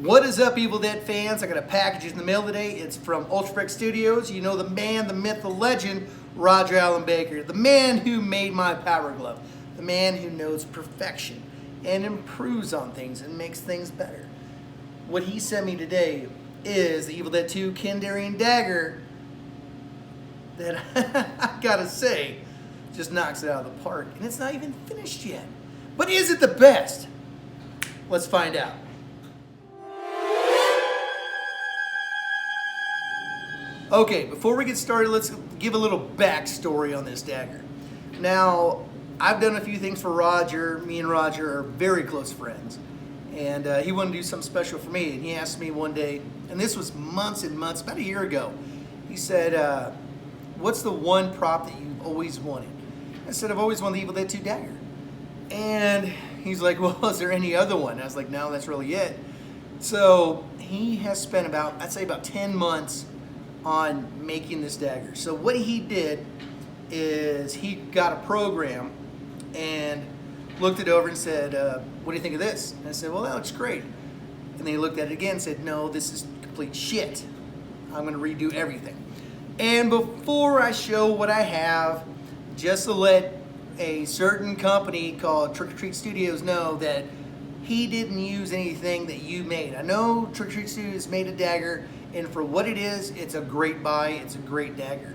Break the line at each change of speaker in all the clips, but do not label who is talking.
What is up, Evil Dead fans? I got a package in the mail today. It's from UltraFX Studios. You know the man, the myth, the legend, Roger Allen Baker. The man who made my power glove. The man who knows perfection and improves on things and makes things better. What he sent me today is the Evil Dead 2 Kandarian dagger that I gotta say just knocks it out of the park. And it's not even finished yet. But is it the best? Let's find out. Okay, before we get started, let's give a little backstory on this dagger. Now, I've done a few things for Roger. Me and Roger are very close friends. And he wanted to do something special for me. And he asked me one day, and this was months and months, about a year ago. He said, what's the one prop that you've always wanted? I said, I've always wanted the Evil Dead 2 dagger. And he's like, well, is there any other one? And I was like, no, that's really it. So he has spent about, I'd say about 10 months on making this dagger. So what he did is he got a program and looked it over and said, what do you think of this? And I said, well, that looks great. And then he looked at it again and said, no, this is complete shit. I'm going to redo everything. And before I show what I have, just to let a certain company called Trick or Treat Studios know that he didn't use anything that you made. I know Trick or Treat Studios made a dagger, and for what it is, it's a great buy, it's a great dagger.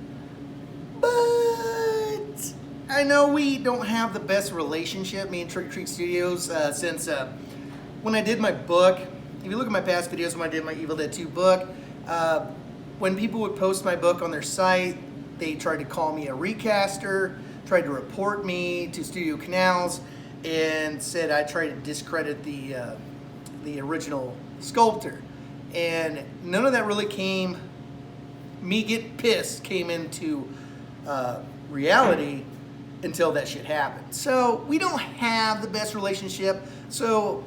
But I know we don't have the best relationship, me and Trick or Treat Studios, since when I did my book. If you look at my past videos when I did my Evil Dead 2 book, when people would post my book on their site, they tried to call me a recaster, tried to report me to Studio Canals, and said I tried to discredit the original sculptor. And none of that really came, me getting pissed came into reality until that shit happened. So we don't have the best relationship. So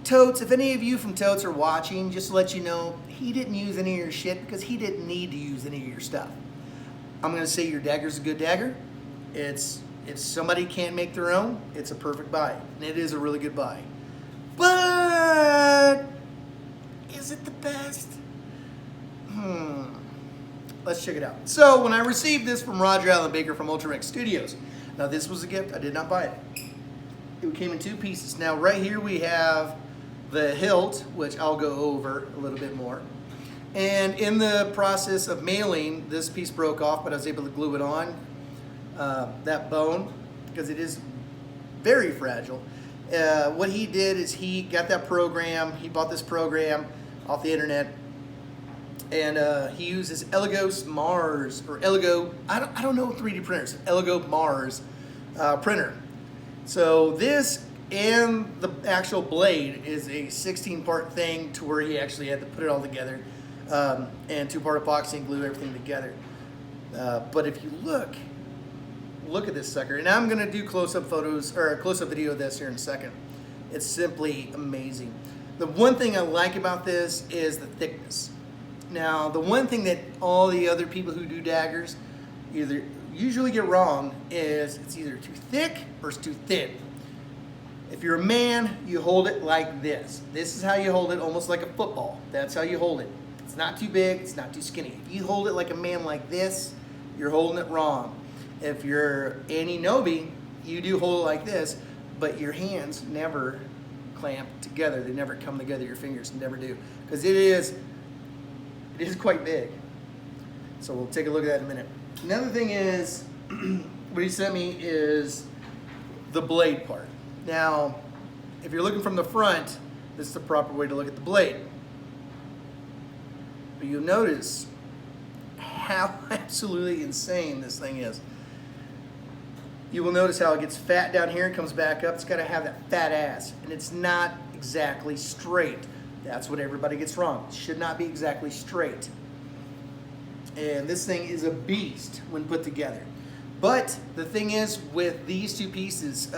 Totes, if any of you from Totes are watching, just to let you know, he didn't use any of your shit because he didn't need to use any of your stuff. I'm going to say your dagger's a good dagger. If somebody can't make their own, it's a perfect buy. And it is a really good buy. But is it the best? Let's check it out. So when I received this from Roger Allen Baker from UltraFX Studios, now this was a gift, I did not buy it. It came in two pieces. Now right here we have the hilt, which I'll go over a little bit more. And in the process of mailing, this piece broke off, but I was able to glue it on, that bone, because it is very fragile. What he did is he got that program, he bought this program off the internet, and he uses Elegos Mars, or Elego, I don't know 3D printers, Elego Mars printer. So this and the actual blade is a 16-part thing to where he actually had to put it all together, and 2-part epoxy and glue everything together. But if you look at this sucker, and I'm gonna do close-up photos, or a close-up video of this here in a second. It's simply amazing. The one thing I like about this is the thickness. Now, the one thing that all the other people who do daggers usually get wrong is it's either too thick or it's too thin. If you're a man, you hold it like this. This is how you hold it, almost like a football. That's how you hold it. It's not too big, it's not too skinny. If you hold it like a man like this, you're holding it wrong. If you're Annie Nobi, you do hold it like this, but your hands never clamp together. They never come together, your fingers never do. Because it is quite big. So we'll take a look at that in a minute. Another thing is, what he sent me is the blade part. Now, if you're looking from the front, this is the proper way to look at the blade. But you'll notice how absolutely insane this thing is. You will notice how it gets fat down here and comes back up. It's got to have that fat ass, and it's not exactly straight. That's what everybody gets wrong. It should not be exactly straight. And this thing is a beast when put together. But the thing is, with these two pieces,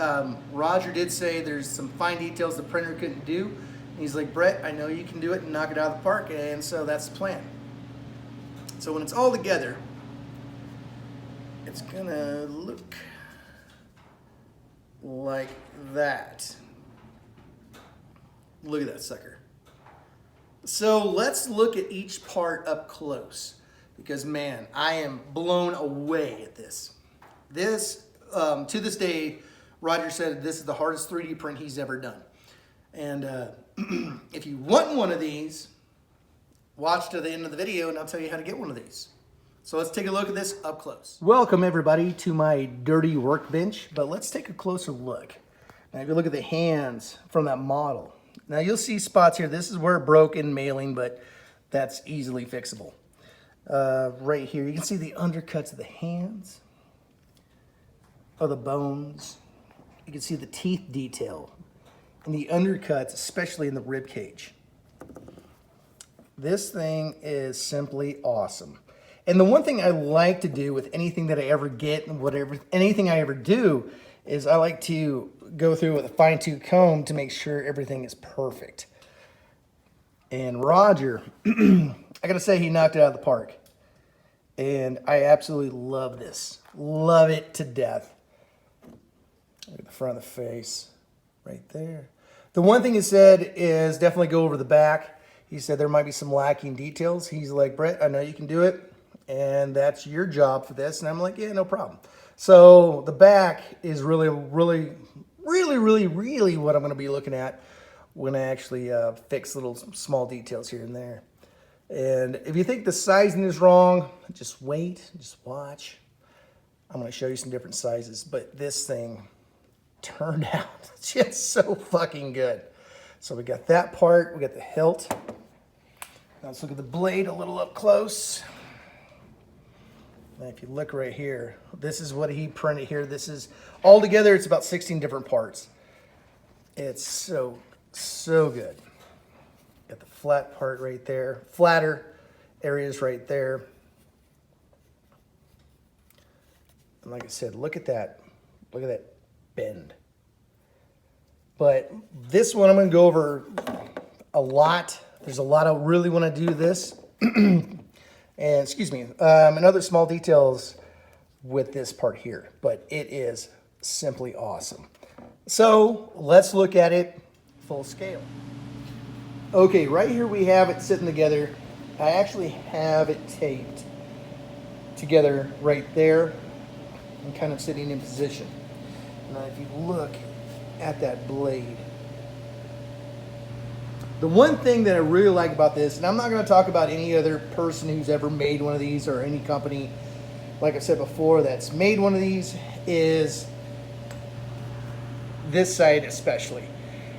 Roger did say there's some fine details the printer couldn't do. And he's like, Brett, I know you can do it and knock it out of the park, and so that's the plan. So when it's all together, it's gonna look like that. Look at that sucker. So let's look at each part up close because, man, I am blown away at this. This, to this day, Roger said this is the hardest 3D print he's ever done. And if you want one of these, watch to the end of the video and I'll tell you how to get one of these. So let's take a look at this up close. Welcome everybody to my dirty workbench, but let's take a closer look. Now if you look at the hands from that model, now you'll see spots here. This is where it broke in mailing, but that's easily fixable. Right here, you can see the undercuts of the hands, of the bones. You can see the teeth detail and the undercuts, especially in the rib cage. This thing is simply awesome. And the one thing I like to do with anything that I ever get and anything I ever do is I like to go through with a fine-tooth comb to make sure everything is perfect. And Roger, I gotta say, he knocked it out of the park. And I absolutely love this. Love it to death. Look at the front of the face, right there. The one thing he said is definitely go over the back. He said there might be some lacking details. He's like, Brett, I know you can do it, and that's your job for this. And I'm like, yeah, no problem. So the back is really what I'm going to be looking at when I actually fix little small details here and there. And if you think the sizing is wrong, just wait, just watch. I'm going to show you some different sizes, but this thing turned out just so fucking good. So we got that part, we got the hilt. Now let's look at the blade a little up close. Now if you look right here, this is what he printed here. This is, all together, it's about 16 different parts. It's so good. Got the flat part right there, flatter areas right there. And like I said, look at that bend. But this one I'm going to go over a lot. There's a lot I really want to do this. And excuse me, and other small details with this part here, but it is simply awesome. So let's look at it full scale. Okay, right here we have it sitting together. I actually have it taped together right there and kind of sitting in position. Now if you look at that blade, the one thing that I really like about this, and I'm not going to talk about any other person who's ever made one of these or any company, like I said before, that's made one of these, is this side especially.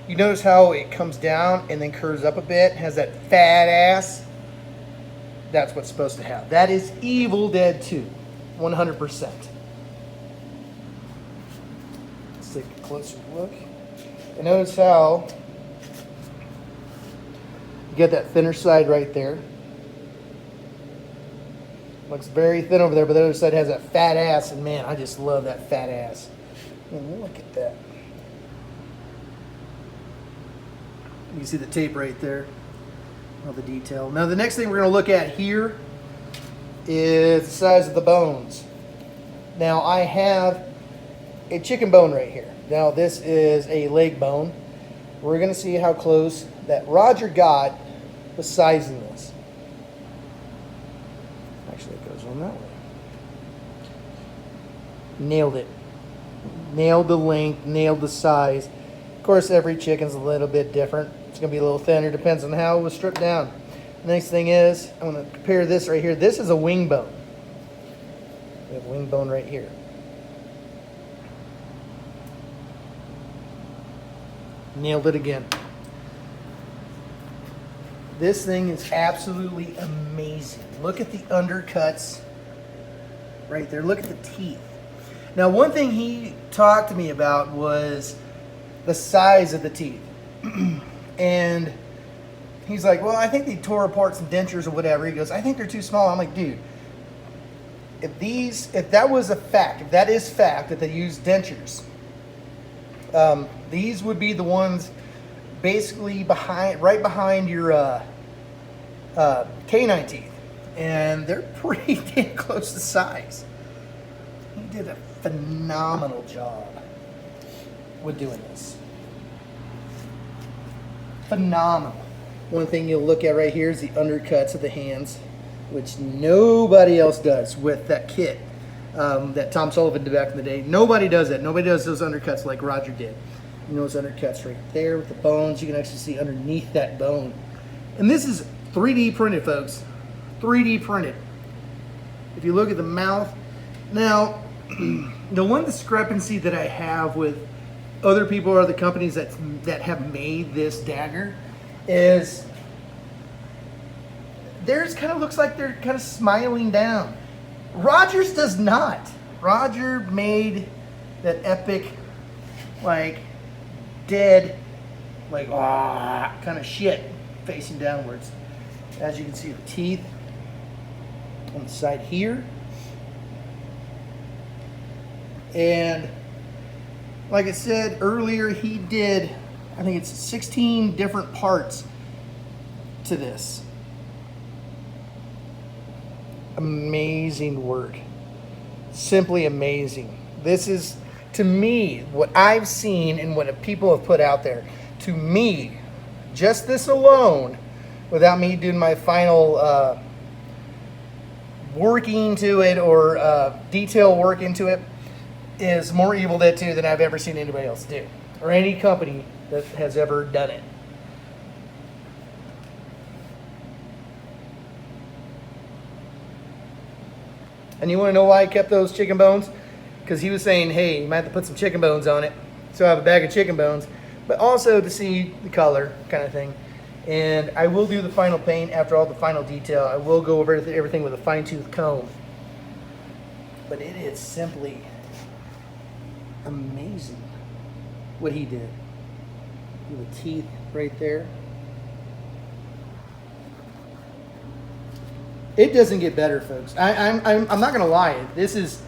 You notice how it comes down and then curves up a bit, has that fat ass. That's what's supposed to have. That is Evil Dead 2, 100%. Let's take a closer look. And notice how you get that thinner side right there. Looks very thin over there, but the other side has that fat ass, and man, I just love that fat ass. And look at that. You can see the tape right there, all the detail. Now the next thing we're going to look at here is the size of the bones. Now I have a chicken bone right here. Now this is a leg bone. We're going to see how close that Roger got with sizing this. Actually, it goes on that way. Nailed it. Nailed the length, nailed the size. Of course, every chicken's a little bit different. It's going to be a little thinner, depends on how it was stripped down. The next thing is, I'm going to compare this right here. This is a wing bone. We have a wing bone right here. Nailed it again. This thing is absolutely amazing. Look at the undercuts right there. Look at the teeth. Now, one thing he talked to me about was the size of the teeth. And he's like, well, I think they tore apart some dentures or whatever. He goes, I think they're too small. I'm like, dude, if that was a fact, if that is fact that they use dentures, these would be the ones basically right behind your canine teeth, and they're pretty damn close to size. He did a phenomenal job with doing this. Phenomenal. One thing you'll look at right here is the undercuts of the hands, which nobody else does with that kit that Tom Sullivan did back in the day. Nobody does that. Nobody does those undercuts like Roger did. You know, those undercuts right there with the bones. You can actually see underneath that bone. And this is 3D printed, folks. 3D printed. If you look at the mouth. Now, the one discrepancy that I have with other people or other companies that have made this dagger is theirs kind of looks like they're kind of smiling down. Roger's does not. Roger made that epic, like, dead, like, kind of shit facing downwards. As you can see, the teeth on the side here. And like I said earlier, he did, I think it's 16 different parts to this. Amazing work. Simply amazing. This is, to me, what I've seen and what people have put out there. To me, just this alone, without me doing my final work into it or detail work into it, is more Evil Dead 2 than I've ever seen anybody else do, or any company that has ever done it. And you want to know why I kept those chicken bones? Because he was saying, hey, you might have to put some chicken bones on it. So I have a bag of chicken bones, but also to see the color kind of thing. And I will do the final paint after all the final detail. I will go over everything with a fine-tooth comb. But it is simply amazing what he did. With the teeth right there. It doesn't get better, folks. I'm not gonna lie. This is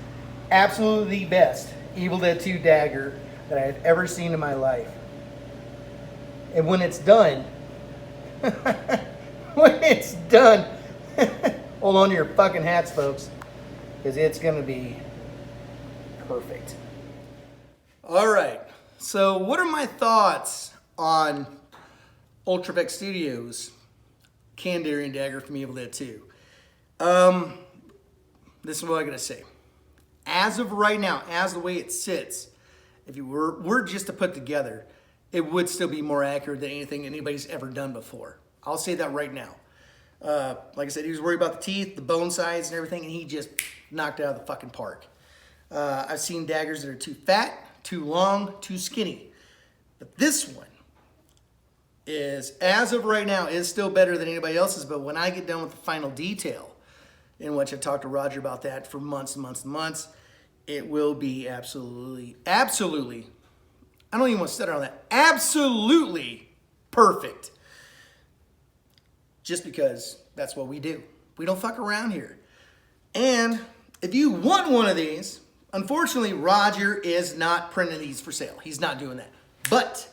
absolutely the best Evil Dead 2 dagger that I've ever seen in my life. And when it's done, when it's done, hold on to your fucking hats, folks, because it's gonna be perfect. All right, so what are my thoughts on UltraFX Studios Kandarian dagger from Evil Dead 2? This is what I gotta say. As of right now, as the way it sits, if you were just to put together, it would still be more accurate than anything anybody's ever done before. I'll say that right now. Like I said, he was worried about the teeth, the bone size, and everything, and he just knocked it out of the fucking park. I've seen daggers that are too fat, too long, too skinny. But this one is, as of right now, is still better than anybody else's. But when I get done with the final detail, in which I talked to Roger about that for months and months and months, it will be absolutely, absolutely, I don't even want to stutter on that, absolutely perfect. Just because that's what we do. We don't fuck around here. And if you want one of these, unfortunately, Roger is not printing these for sale. He's not doing that. But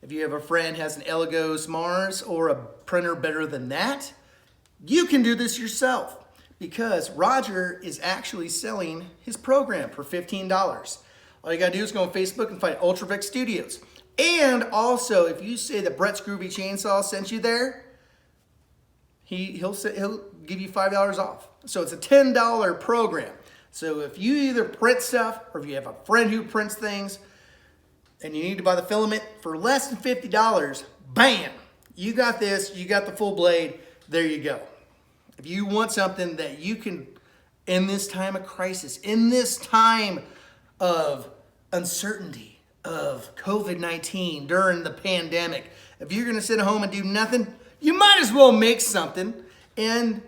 if you have a friend who has an Elegos Mars or a printer better than that, you can do this yourself, because Roger is actually selling his program for $15. All you gotta do is go on Facebook and find UltraFX Studios. And also, if you say that Brett's Groovy Chainsaw sent you there, he'll give you $5 off. So it's a $10 program. So if you either print stuff or if you have a friend who prints things and you need to buy the filament for less than $50, bam, you got this, you got the full blade, there you go. If you want something that you can, in this time of crisis, in this time of uncertainty, of COVID-19, during the pandemic, if you're gonna sit at home and do nothing, you might as well make something and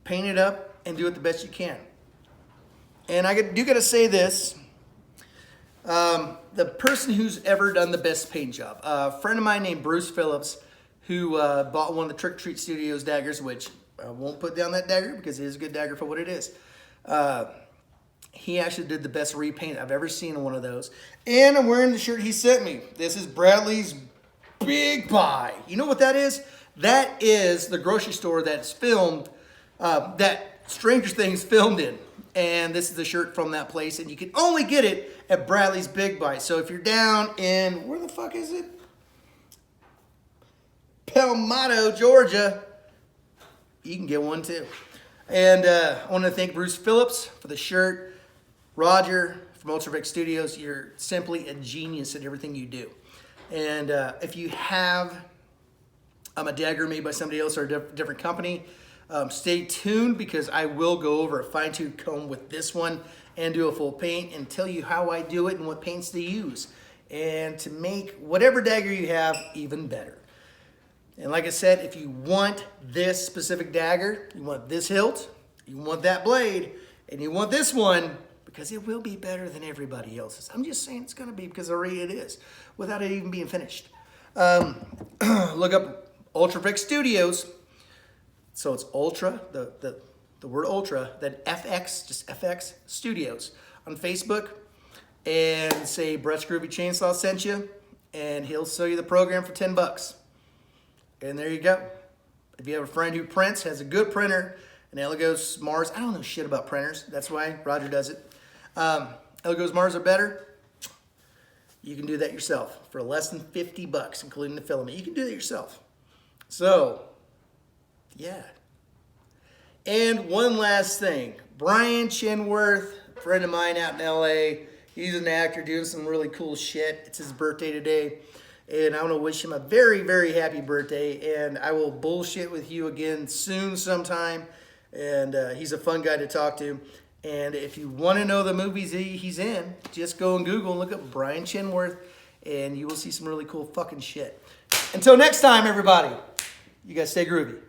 paint it up and do it the best you can. And I do gotta say this, the person who's ever done the best paint job, a friend of mine named Bruce Phillips, who bought one of the Trick or Treat Studios daggers, which I won't put down that dagger because it is a good dagger for what it is. He actually did the best repaint I've ever seen in one of those. And I'm wearing the shirt he sent me. This is Bradley's Big Buy. You know what that is? That is the grocery store that's filmed, that Stranger Things filmed in. And this is the shirt from that place. And you can only get it at Bradley's Big Buy. So if you're down in, where the fuck is it? Palmetto, Georgia, you can get one too. And I want to thank Bruce Phillips for the shirt. Roger from UltraFX Studios, you're simply a genius at everything you do. And if you have a dagger made by somebody else or a different company, stay tuned because I will go over a fine-tooth comb with this one and do a full paint and tell you how I do it and what paints to use and to make whatever dagger you have even better. And like I said, if you want this specific dagger, you want this hilt, you want that blade, and you want this one, because it will be better than everybody else's. I'm just saying it's going to be because already it is, without it even being finished. Look up UltraFX Studios. So it's Ultra, the word Ultra, then FX, just FX Studios on Facebook, and say Brett's Groovy Chainsaw sent you, and he'll sell you the program for $10. And there you go. If you have a friend who prints, has a good printer, an Elegos Mars, I don't know shit about printers. That's why Roger does it. Elegos Mars are better. You can do that yourself for less than $50, including the filament. You can do that yourself. So, yeah. And one last thing. Brian Chiensworth, a friend of mine out in LA. He's an actor doing some really cool shit. It's his birthday today. And I want to wish him a very, very happy birthday. And I will bullshit with you again soon sometime. And he's a fun guy to talk to. And if you want to know the movies he's in, just go and Google and look up Brian Chiensworth. And you will see some really cool fucking shit. Until next time, everybody, you guys stay groovy.